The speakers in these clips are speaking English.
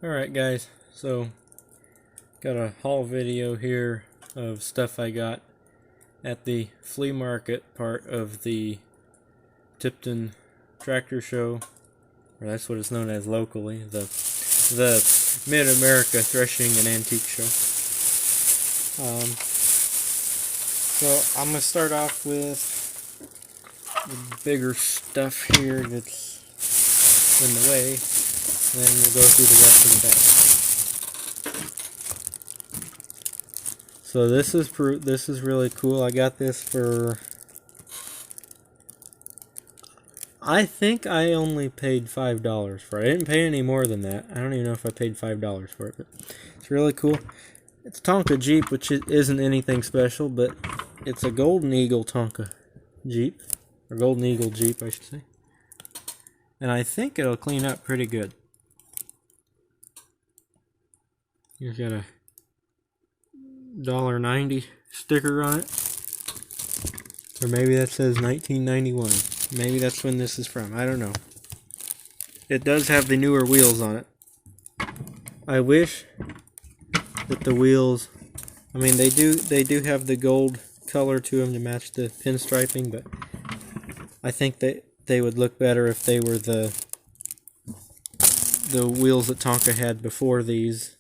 Alright guys, so got a haul video here of stuff I got at the flea market part of the Tipton tractor show, or that's what it's known as locally, the Mid-America Threshing and Antique Show. So I'm going to start off with the bigger stuff here that's in the way, and then we'll go through the rest of the bag. So this is really cool. I got this for, I think I only paid $5 for it. I didn't pay any more than that. I don't even know if I paid $5 for it, but it's really cool. It's Tonka Jeep, which isn't anything special, but it's a Golden Eagle Tonka Jeep, or Golden Eagle Jeep, I should say. And I think it'll clean up pretty good. You've got a $1.90 sticker on it, or maybe that says 1991. Maybe that's when this is from. I don't know. It does have the newer wheels on it. I wish that the wheels, I mean they do have the gold color to them to match the pinstriping, but I think that they would look better if they were the wheels that Tonka had before these.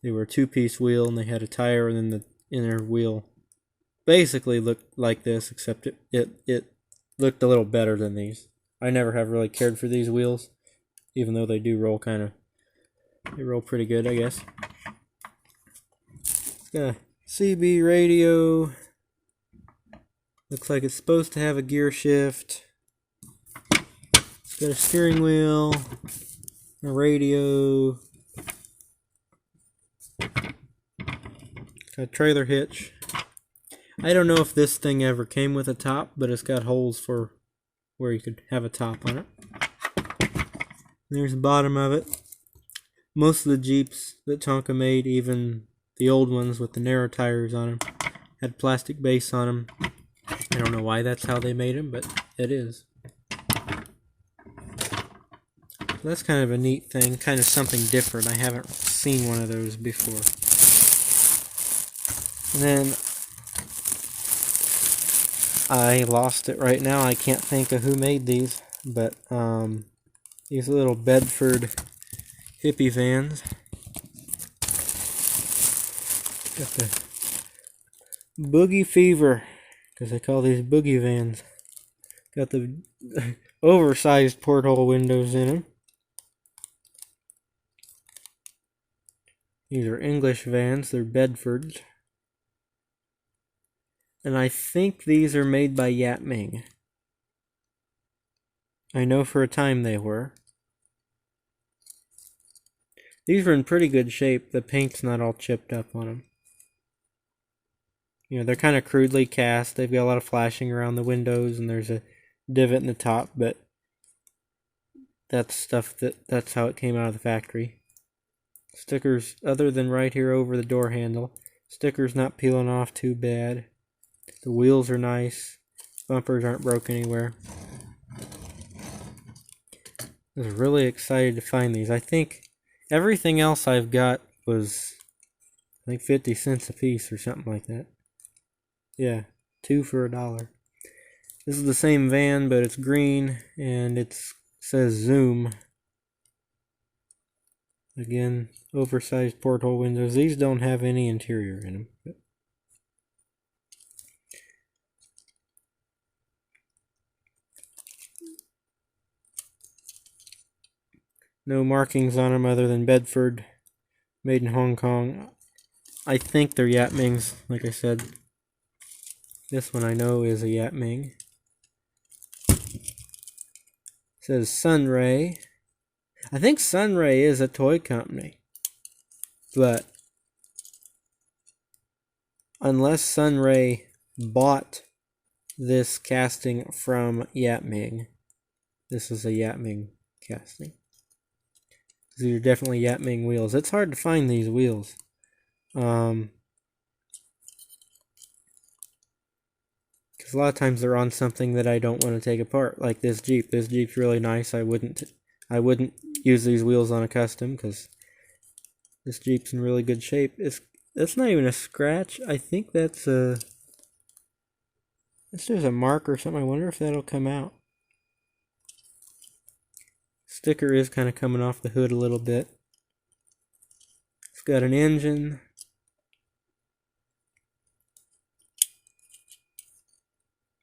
They were a two-piece wheel and they had a tire, and then the inner wheel basically looked like this, except it looked a little better than these. I never have really cared for these wheels, even though they do roll they roll pretty good, I guess. It's got a CB radio. Looks like it's supposed to have a gear shift. It's got a steering wheel, a radio, got a trailer hitch. I don't know if this thing ever came with a top, but it's got holes for where you could have a top on it. There's the bottom of it. Most of the Jeeps that Tonka made, even the old ones with the narrow tires on them, had plastic base on them. I don't know why that's how they made them, but it is. So that's kind of a neat thing, kind of something different. I haven't seen one of those before. And then I lost it right now. I can't think of who made these, but these little Bedford hippie vans. Got the Boogie Fever, because they call these Boogie Vans. Got the oversized porthole windows in them. These are English vans. They're Bedfords. And I think these are made by Yatming. I know for a time they were. These are in pretty good shape. The paint's not all chipped up on them. You know, they're kind of crudely cast. They've got a lot of flashing around the windows, and there's a divot in the top, but that's stuff that's how it came out of the factory. Stickers, other than right here over the door handle, stickers not peeling off too bad. The wheels are nice. Bumpers aren't broke anywhere. I was really excited to find these. I think everything else I've got was, I think, 50 cents a piece or something like that. Yeah, 2 for $1. This is the same van, but it's green, and it says Zoom. Again, oversized porthole windows. These don't have any interior in them. No markings on them other than Bedford, made in Hong Kong. I think they're Yatmings, like I said. This one I know is a Yatming. It says Sunray. I think Sunray is a toy company, but unless Sunray bought this casting from Yatming, this is a Yatming casting. These are definitely Yatming wheels. It's hard to find these wheels. Because a lot of times they're on something that I don't want to take apart, like this Jeep. This Jeep's really nice. I wouldn't use these wheels on a custom because This Jeep's in really good shape. That's not even a scratch. I think that's a... There's a mark or something. I wonder if that'll come out. Sticker is kind of coming off the hood a little bit. It's got an engine.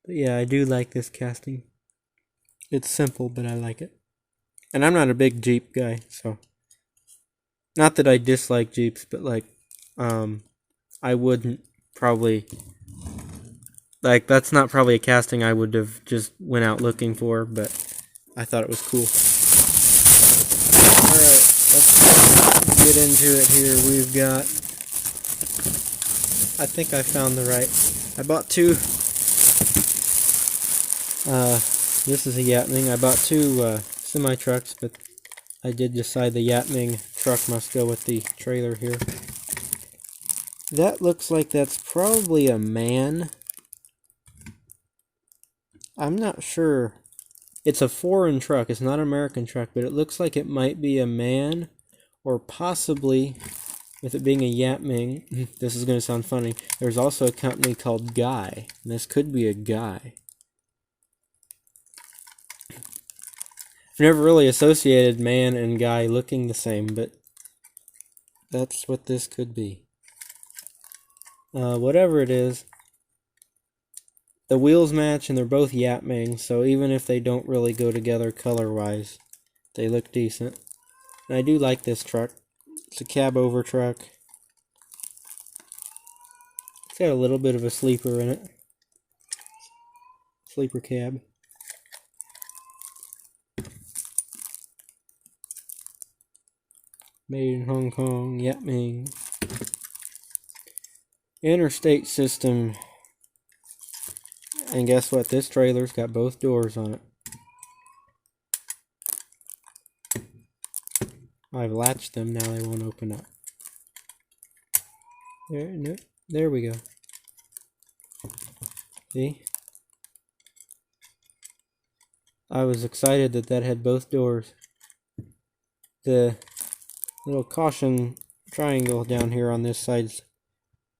But yeah, I do like this casting. It's simple, but I like it. And I'm not a big Jeep guy, so... Not that I dislike Jeeps, but like, I wouldn't probably... Like, that's not probably a casting I would have just went out looking for, but I thought it was cool. Alright, let's get into it here. We've got... I think I found the right... I bought two... this is a Yatming. I bought two semi-trucks, but I did decide the Yatming truck must go with the trailer here. That looks like that's probably a man. I'm not sure. It's a foreign truck. It's not an American truck, but it looks like it might be a man, or possibly, with it being a Yatming, this is going to sound funny, there's also a company called Guy, and this could be a guy. I've never really associated man and guy looking the same, but that's what this could be. Whatever it is, the wheels match and they're both Yatming, so even if they don't really go together color-wise, they look decent. And I do like this truck. It's a cab-over truck. It's got a little bit of a sleeper in it. Sleeper cab. Made in Hong Kong, Yatming. Interstate system. And guess what? This trailer's got both doors on it. I've latched them, now they won't open up. There, no, there we go. See? I was excited that that had both doors. The little caution triangle down here on this side's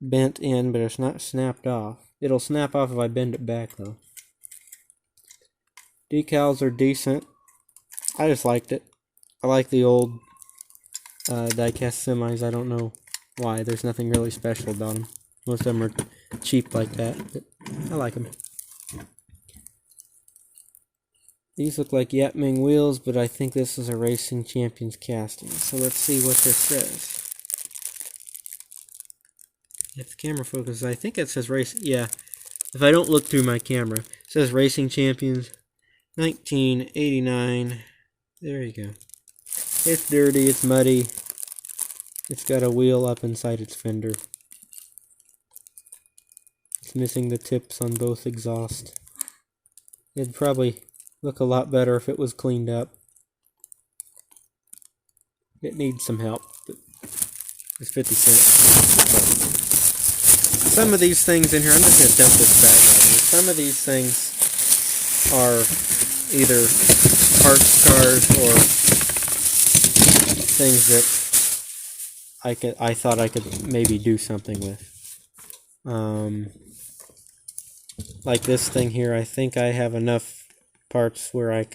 bent in, but it's not snapped off. It'll snap off if I bend it back, though. Decals are decent. I just liked it. I like the old die-cast semis. I don't know why. There's nothing really special about them. Most of them are cheap like that, but I like them. These look like Yatming wheels, but I think this is a Racing Champions casting. So let's see what this says. If the camera focuses, I think it says Racing. Yeah, if I don't look through my camera, it says Racing Champions 1989. There you go. It's dirty, it's muddy. It's got a wheel up inside its fender. It's missing the tips on both exhausts. It'd probably look a lot better if it was cleaned up. It needs some help, but it's 50 cents. Some of these things in here, I'm just going to dump this bag out here. Some of these things are either parts cars or things that I thought I could maybe do something with. Like this thing here, I think I have enough parts where I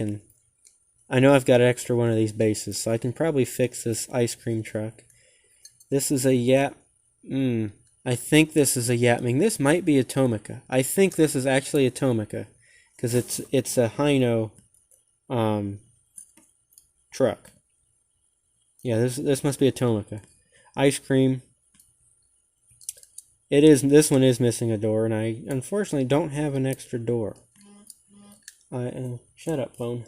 know I've got an extra one of these bases, so I can probably fix this ice cream truck. This is a I think this is a Yatming. This might be a Tomica. I think this is actually a Tomica, because it's a Hino truck. Yeah, this must be a Tomica. Ice cream. It is. This one is missing a door, and I unfortunately don't have an extra door. Shut up, phone.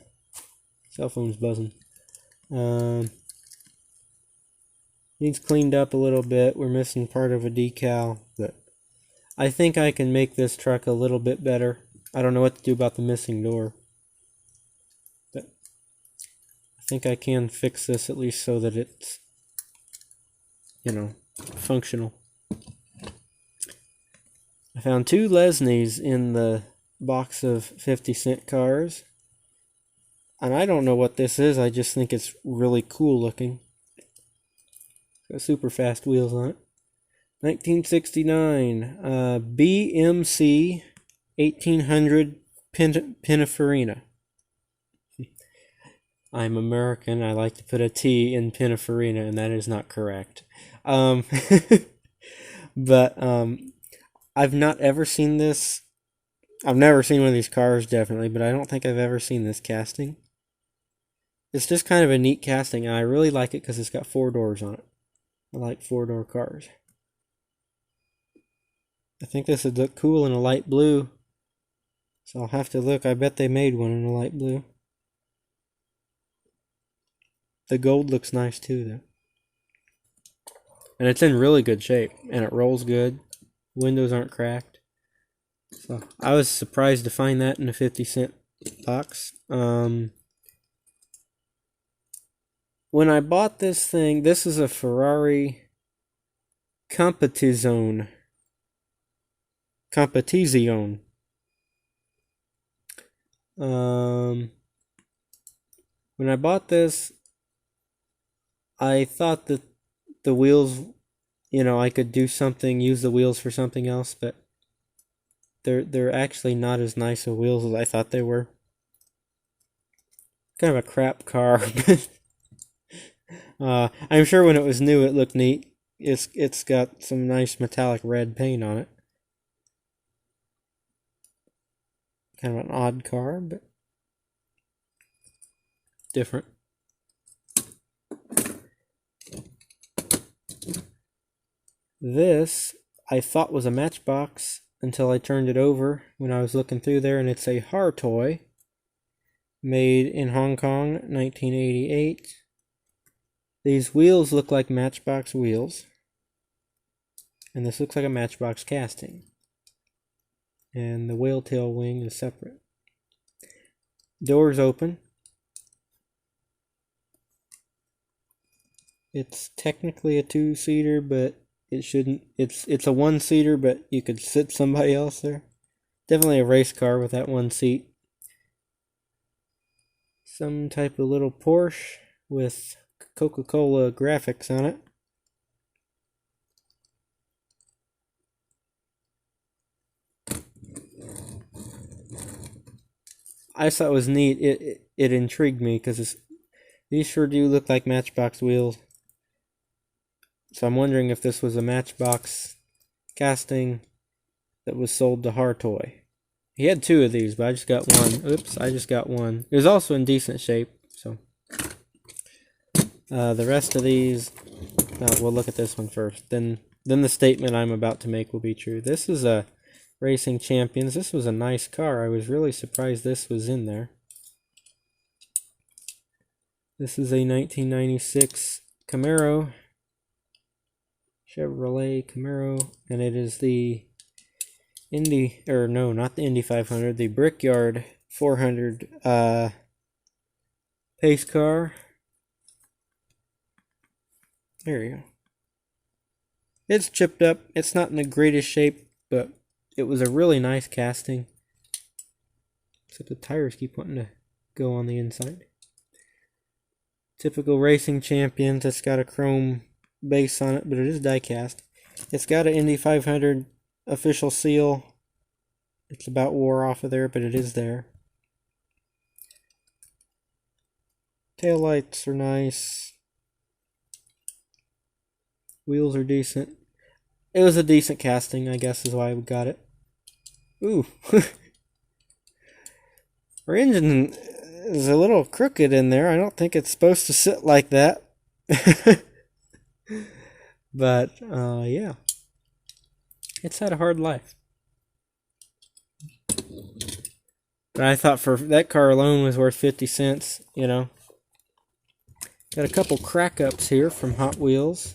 Cell phone's buzzing. Needs cleaned up a little bit. We're missing part of a decal, but I think I can make this truck a little bit better. I don't know what to do about the missing door, but I think I can fix this at least so that it's, functional. I found two Lesnies in the box of 50-cent cars, and I don't know what this is. I just think it's really cool looking. Got super fast wheels on it. 1969 BMC 1800 Pininfarina. I'm American. I like to put a T in Pininfarina, and that is not correct. But I've not ever seen this. I've never seen one of these cars, definitely, but I don't think I've ever seen this casting. It's just kind of a neat casting, and I really like it because it's got 4 doors on it. I like 4-door cars. I think this would look cool in a light blue. So I'll have to look. I bet they made one in a light blue. The gold looks nice too, though. And it's in really good shape. And it rolls good. Windows aren't cracked. So I was surprised to find that in a 50-cent box. When I bought this thing, this is a Ferrari Competizione. When I bought this, I thought that the wheels, I could do something, use the wheels for something else, but they're actually not as nice of wheels as I thought they were. Kind of a crap car, but I'm sure when it was new it looked neat. It's got some nice metallic red paint on it. Kind of an odd car, but different. This I thought was a Matchbox until I turned it over when I was looking through there, and it's a Har Toy made in Hong Kong, 1988. These wheels look like Matchbox wheels, and this looks like a Matchbox casting. And the whale tail wing is separate. Doors open. It's technically a 2-seater, but it shouldn't. It's a 1-seater, but you could sit somebody else there. Definitely a race car with that 1 seat. Some type of little Porsche with Coca-Cola graphics on it. I thought it was neat. It intrigued me because these sure do look like Matchbox wheels. So I'm wondering if this was a Matchbox casting that was sold to Har Toy. He had 2 of these, but I just got 1. Oops, I just got 1. It was also in decent shape. So the rest of these, we'll look at this one first. Then the statement I'm about to make will be true. This is a Racing Champions. This was a nice car. I was really surprised this was in there. This is a 1996 Camaro. Chevrolet Camaro. And it is the Indy, or no, not the Indy 500, the Brickyard 400 pace car. There you go. It's chipped up. It's not in the greatest shape, but it was a really nice casting. Except the tires keep wanting to go on the inside. Typical Racing Champions. It's got a chrome base on it, but it is die cast. It's got an Indy 500 official seal. It's about wore off of there, but it is there. Tail lights are nice. Wheels are decent. It was a decent casting, I guess is why we got it. Ooh. Our engine is a little crooked in there. I don't think it's supposed to sit like that. But, yeah. It's had a hard life. But I thought for that car alone was worth 50 cents, Got a couple Crackups here from Hot Wheels.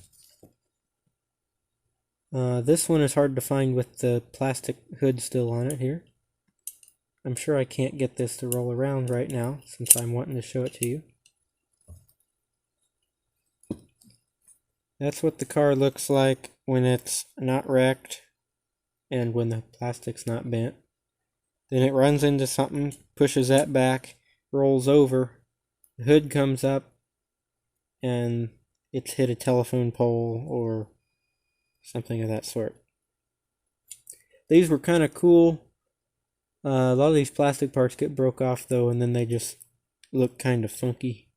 This one is hard to find with the plastic hood still on it here. I'm sure I can't get this to roll around right now since I'm wanting to show it to you. That's what the car looks like when it's not wrecked and when the plastic's not bent. Then it runs into something, pushes that back, rolls over, the hood comes up, and it's hit a telephone pole or something of that sort. These were kind of cool. A lot of these plastic parts get broke off though, and then they just look kind of funky.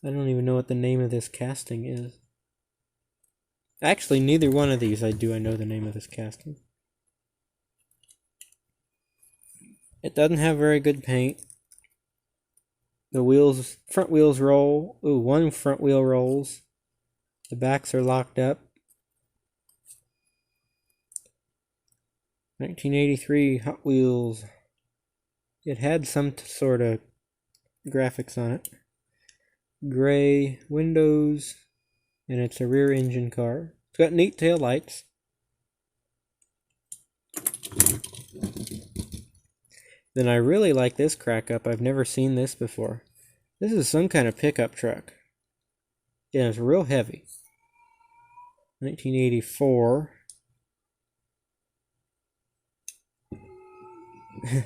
I don't even know what the name of this casting is. Actually, neither one of these I know the name of this casting. It doesn't have very good paint. The front wheels roll. Ooh, one front wheel rolls. The backs are locked up. 1983 Hot Wheels. It had some sort of graphics on it. Gray windows, and it's a rear engine car. It's got neat tail lights. Then I really like this Crackup. I've never seen this before. This is some kind of pickup truck. Yeah, it's real heavy. 1984.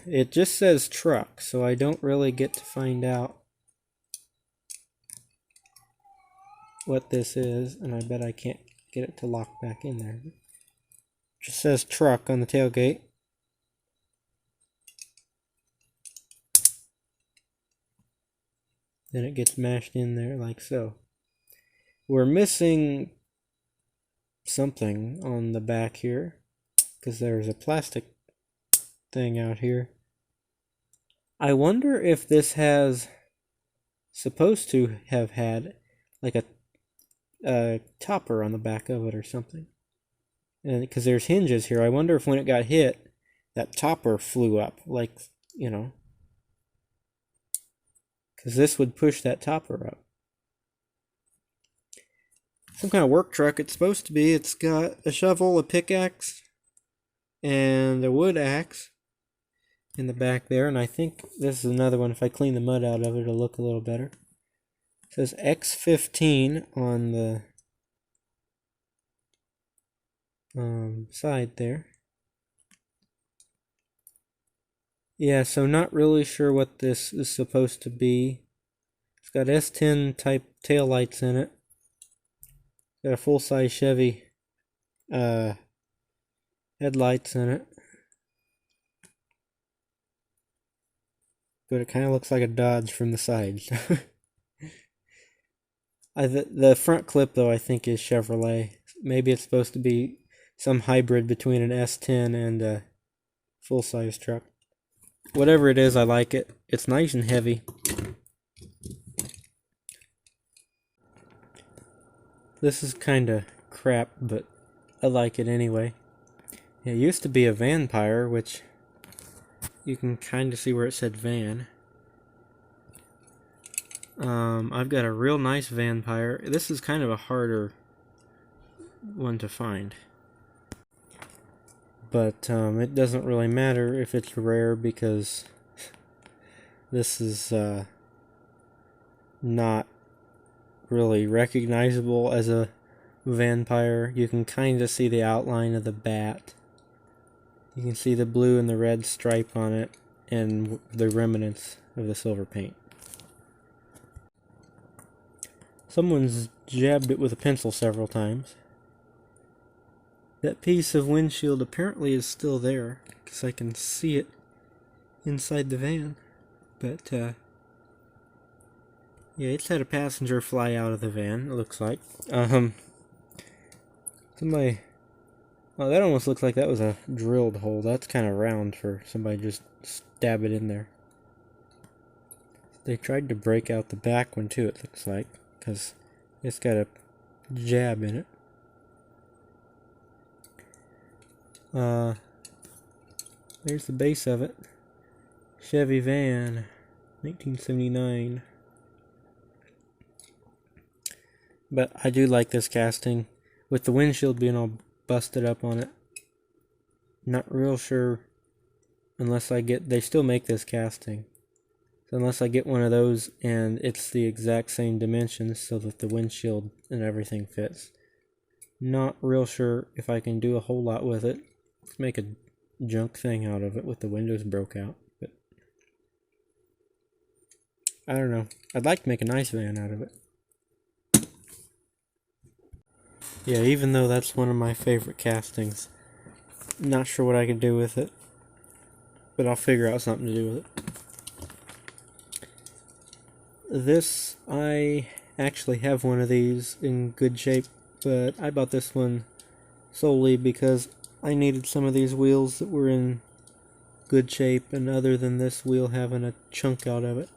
It just says truck, so I don't really get to find out what this is, and I bet I can't get it to lock back in there. It just says truck on the tailgate. Then it gets mashed in there like so. We're missing something on the back here because there's a plastic thing out here. I wonder if this has supposed to have had like a topper on the back of it or something. And because there's hinges here, I wonder if when it got hit, that topper flew up, like, you know, because this would push that topper up. Some kind of work truck it's supposed to be. It's got a shovel, a pickaxe, and a wood axe in the back there. And I think this is another one. If I clean the mud out of it, it'll look a little better. It says X15 on the side there. Yeah, so not really sure what this is supposed to be. It's got S10 type tail lights in it. Got a full-size Chevy headlights in it. But it kind of looks like a Dodge from the sides. The front clip, though, I think is Chevrolet. Maybe it's supposed to be some hybrid between an S10 and a full-size truck. Whatever it is, I like it. It's nice and heavy. This is kind of crap, but I like it anyway. It used to be a Vampire, which you can kind of see where it said van. I've got a real nice Vampire. This is kind of a harder one to find. But it doesn't really matter if it's rare because this is not really recognizable as a Vampire. You can kind of see the outline of the bat. You can see the blue and the red stripe on it and the remnants of the silver paint. Someone's jabbed it with a pencil several times. That piece of windshield apparently is still there, because I can see it inside the van. But, yeah, it's had a passenger fly out of the van, it looks like. Somebody... Well, that almost looks like that was a drilled hole. That's kind of round for somebody just stab it in there. They tried to break out the back one, too, it looks like, because it's got a jab in it. There's the base of it. Chevy van, 1979. But I do like this casting, with the windshield being all busted up on it. Not real sure unless I get, they still make this casting. So unless I get one of those and it's the exact same dimensions so that the windshield and everything fits. Not real sure if I can do a whole lot with it. Let's make a junk thing out of it with the windows broke out. But I don't know. I'd like to make a nice van out of it. Yeah, even though that's one of my favorite castings, I'm not sure what I could do with it, but I'll figure out something to do with it. This, I actually have one of these in good shape, but I bought this one solely because I needed some of these wheels that were in good shape, and other than this wheel having a chunk out of it,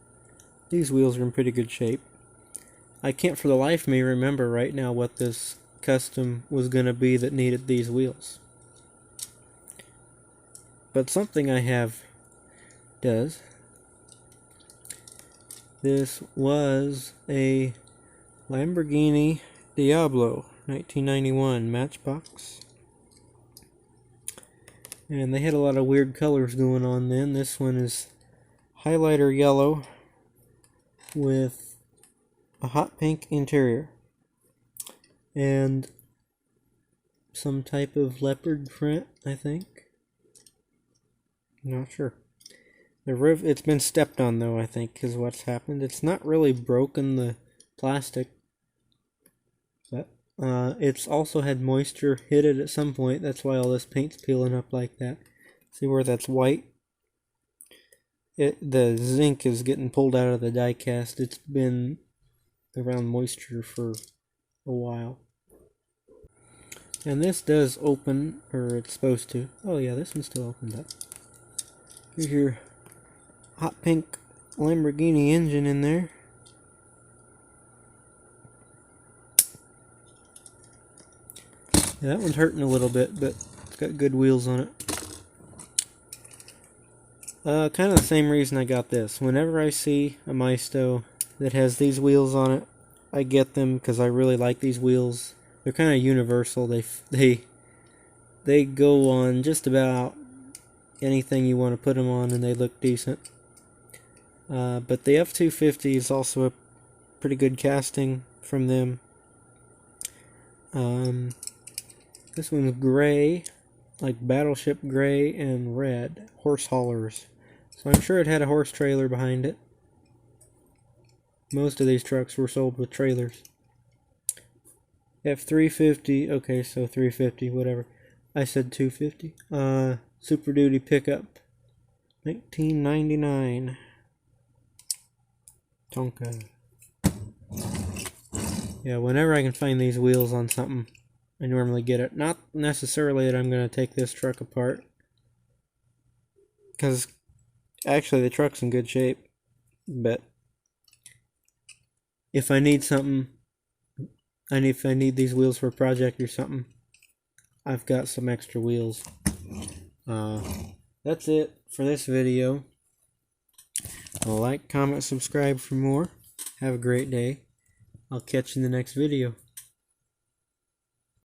these wheels are in pretty good shape. I can't for the life of me remember right now what this custom was going to be that needed these wheels. But something I have does. This was a Lamborghini Diablo 1991 Matchbox. And they had a lot of weird colors going on then. This one is highlighter yellow with a hot pink interior and some type of leopard print, I think. Not sure. The roof, it's been stepped on though, I think, is what's happened. It's not really broken the plastic, but it's also had moisture hit it at some point. That's why all this paint's peeling up like that. See where that's white? The zinc is getting pulled out of the die cast. It's been around moisture for a while. And this does open, or it's supposed to. Oh yeah, this one's still opened up. Here's your hot pink Lamborghini engine in there. Yeah, that one's hurting a little bit, but it's got good wheels on it. Kind of the same reason I got this. Whenever I see a Maisto that has these wheels on it, I get them because I really like these wheels. They're kind of universal. They go on just about anything you want to put them on, and they look decent. But the F250 is also a pretty good casting from them. This one's gray, like battleship gray and red, horse haulers. So I'm sure it had a horse trailer behind it. Most of these trucks were sold with trailers. F350, okay, so 350, whatever. I said 250. Super Duty pickup, 1999. Tonka. Yeah, whenever I can find these wheels on something, I normally get it. Not necessarily that I'm going to take this truck apart, because actually the truck's in good shape, but if I need something, if I need these wheels for a project or something, I've got some extra wheels. That's it for this video. Like, comment, subscribe for more. Have a great day. I'll catch you in the next video.